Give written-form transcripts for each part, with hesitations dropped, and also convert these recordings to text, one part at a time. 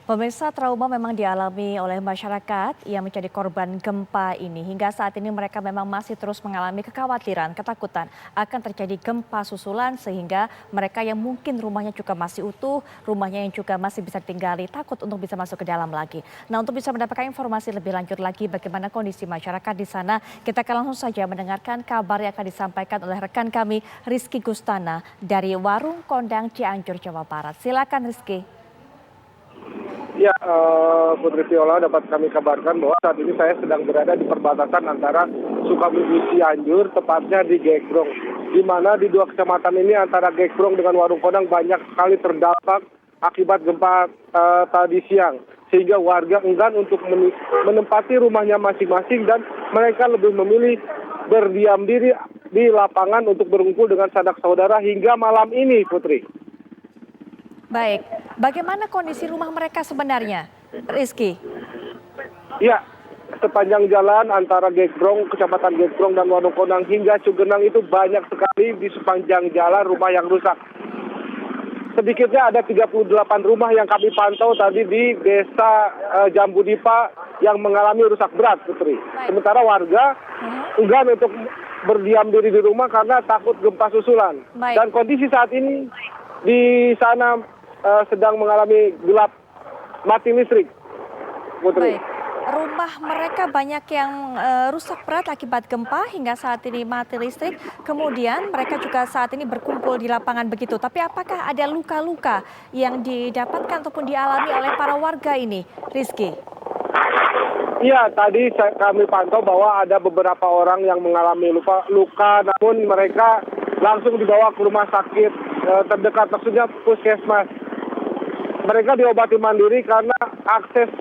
Pemirsa, trauma memang dialami oleh masyarakat yang menjadi korban gempa ini. Hingga saat ini mereka memang masih terus mengalami kekhawatiran, ketakutan akan terjadi gempa susulan sehingga mereka yang mungkin rumahnya juga masih utuh, rumahnya yang juga masih bisa tinggali, takut untuk bisa masuk ke dalam lagi. Nah, untuk bisa mendapatkan informasi lebih lanjut lagi bagaimana kondisi masyarakat di sana, kita akan langsung saja mendengarkan kabar yang akan disampaikan oleh rekan kami Rizky Gustana dari Warung Kondang Cianjur, Jawa Barat. Silakan Rizky. Ya, Putri Viola, dapat kami kabarkan bahwa saat ini saya sedang berada di perbatasan antara Sukabumi Cianjur, tepatnya di Gekbrong. Di mana di dua kecamatan ini antara Gekbrong dengan Warung Kondang banyak sekali terdampak akibat gempa tadi siang. Sehingga warga enggan untuk menempati rumahnya masing-masing dan mereka lebih memilih berdiam diri di lapangan untuk berkumpul dengan sanak saudara hingga malam ini, Putri. Baik, bagaimana kondisi rumah mereka sebenarnya, Rizky? Ya, sepanjang jalan antara Gekbrong, Kecamatan Gekbrong dan Warung Kondang hingga Cugenang itu banyak sekali di sepanjang jalan rumah yang rusak. Sedikitnya ada 38 rumah yang kami pantau tadi di Desa Jambu Dipa yang mengalami rusak berat, Putri. Sementara warga enggan untuk berdiam diri di rumah karena takut gempa susulan. Dan kondisi saat ini di sana sedang mengalami gelap mati listrik, Putri. Baik. Rumah mereka banyak yang rusak berat akibat gempa hingga saat ini mati listrik. Kemudian mereka juga saat ini berkumpul di lapangan begitu. Tapi apakah ada luka-luka yang didapatkan ataupun dialami oleh para warga ini, Rizky? Iya, tadi kami pantau bahwa ada beberapa orang yang mengalami luka, namun mereka langsung dibawa ke rumah sakit terdekat, maksudnya puskesmas. Mereka diobati mandiri karena akses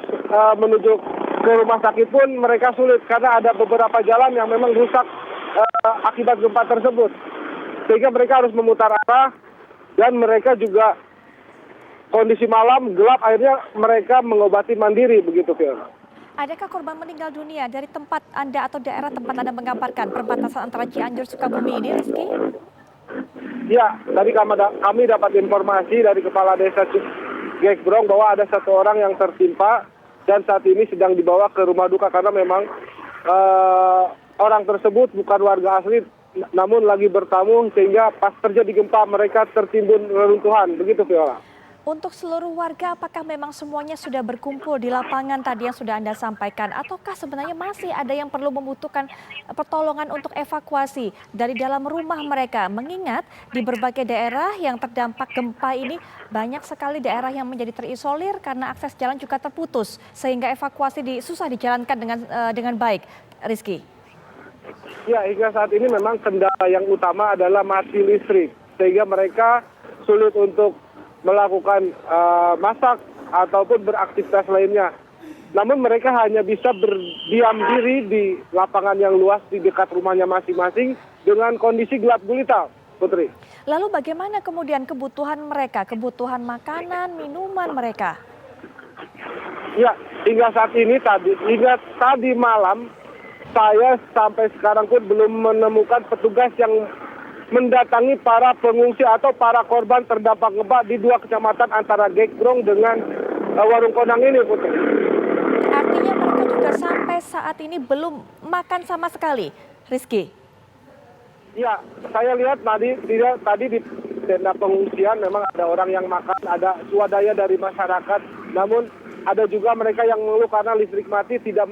menuju ke rumah sakit pun mereka sulit karena ada beberapa jalan yang memang rusak akibat gempa tersebut. Sehingga mereka harus memutar arah dan mereka juga kondisi malam gelap, akhirnya mereka mengobati mandiri begitu, Fiona. Adakah korban meninggal dunia dari tempat Anda atau daerah tempat Anda mengabarkan perbatasan antara Cianjur Sukabumi ini, Rizky? Ya, tadi kami dapat informasi dari Kepala Desa Gekbrong bahwa ada satu orang yang tertimpa dan saat ini sedang dibawa ke rumah duka karena memang orang tersebut bukan warga asli namun lagi bertamu sehingga pas terjadi gempa mereka tertimbun reruntuhan. Begitu, Viola. Untuk seluruh warga, apakah memang semuanya sudah berkumpul di lapangan tadi yang sudah Anda sampaikan? Ataukah sebenarnya masih ada yang perlu membutuhkan pertolongan untuk evakuasi dari dalam rumah mereka? Mengingat di berbagai daerah yang terdampak gempa ini, banyak sekali daerah yang menjadi terisolir karena akses jalan juga terputus. Sehingga evakuasi susah dijalankan dengan baik, Rizky. Ya, hingga saat ini memang kendala yang utama adalah mati listrik. Sehingga mereka sulit untuk melakukan masak ataupun beraktivitas lainnya. Namun mereka hanya bisa berdiam diri di lapangan yang luas di dekat rumahnya masing-masing dengan kondisi gelap gulita, Putri. Lalu bagaimana kemudian kebutuhan mereka, kebutuhan makanan, minuman mereka? Ya, hingga saat ini hingga tadi malam saya sampai sekarang pun belum menemukan petugas yang mendatangi para pengungsi atau para korban terdampak gempa di dua kecamatan antara Gekbrong dengan Warung Kondang ini, Putri. Artinya mereka juga sampai saat ini belum makan sama sekali, Rizky? Ya, saya lihat tadi di tenda pengungsian memang ada orang yang makan, ada swadaya dari masyarakat. Namun ada juga mereka yang mengeluh karena listrik mati, tidak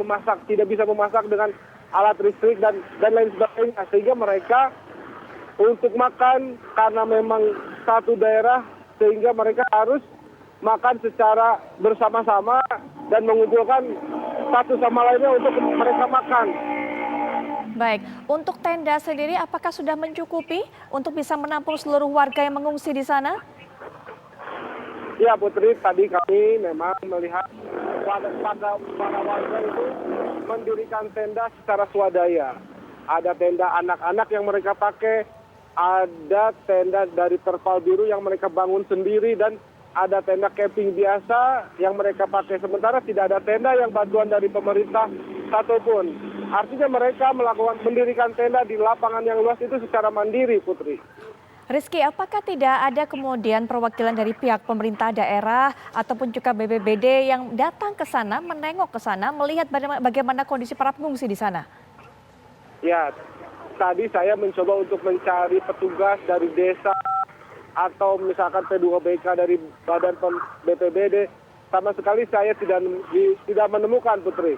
bisa memasak dengan alat listrik dan lain sebagainya. Sehingga mereka untuk makan karena memang satu daerah sehingga mereka harus makan secara bersama-sama dan mengumpulkan satu sama lainnya untuk mereka makan. Baik, untuk tenda sendiri apakah sudah mencukupi untuk bisa menampung seluruh warga yang mengungsi di sana? Ya, Putri, tadi kami memang melihat para warga itu mendirikan tenda secara swadaya. Ada tenda anak-anak yang mereka pakai, ada tenda dari terpal biru yang mereka bangun sendiri, dan ada tenda camping biasa yang mereka pakai. Sementara tidak ada tenda yang bantuan dari pemerintah satupun. Artinya mereka mendirikan tenda di lapangan yang luas itu secara mandiri, Putri. Rizky, apakah tidak ada kemudian perwakilan dari pihak pemerintah daerah ataupun juga BPBD yang datang ke sana, menengok ke sana, melihat bagaimana kondisi para pengungsi di sana? Ya, tadi saya mencoba untuk mencari petugas dari desa atau misalkan P2BK dari Badan BPBD. Sama sekali saya tidak menemukan, Putri.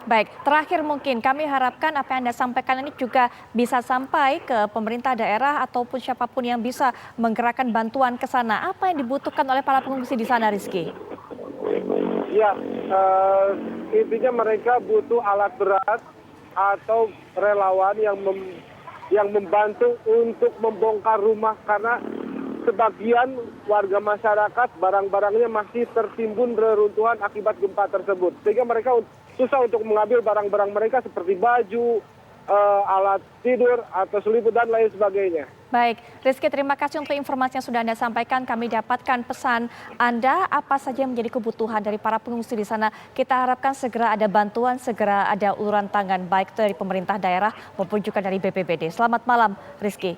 Baik, terakhir mungkin kami harapkan apa yang Anda sampaikan ini juga bisa sampai ke pemerintah daerah ataupun siapapun yang bisa menggerakkan bantuan ke sana. Apa yang dibutuhkan oleh para pengungsi di sana, Rizky? Ya, intinya mereka butuh alat berat atau relawan yang membantu untuk membongkar rumah karena sebagian warga masyarakat barang-barangnya masih tertimbun reruntuhan akibat gempa tersebut. Sehingga mereka susah untuk mengambil barang-barang mereka seperti baju, alat tidur, atau selimut, dan lain sebagainya. Baik, Rizky, terima kasih untuk informasi yang sudah Anda sampaikan. Kami dapatkan pesan Anda, apa saja yang menjadi kebutuhan dari para pengungsi di sana. Kita harapkan segera ada bantuan, segera ada uluran tangan, baik dari pemerintah daerah maupun juga dari BPBD. Selamat malam, Rizky.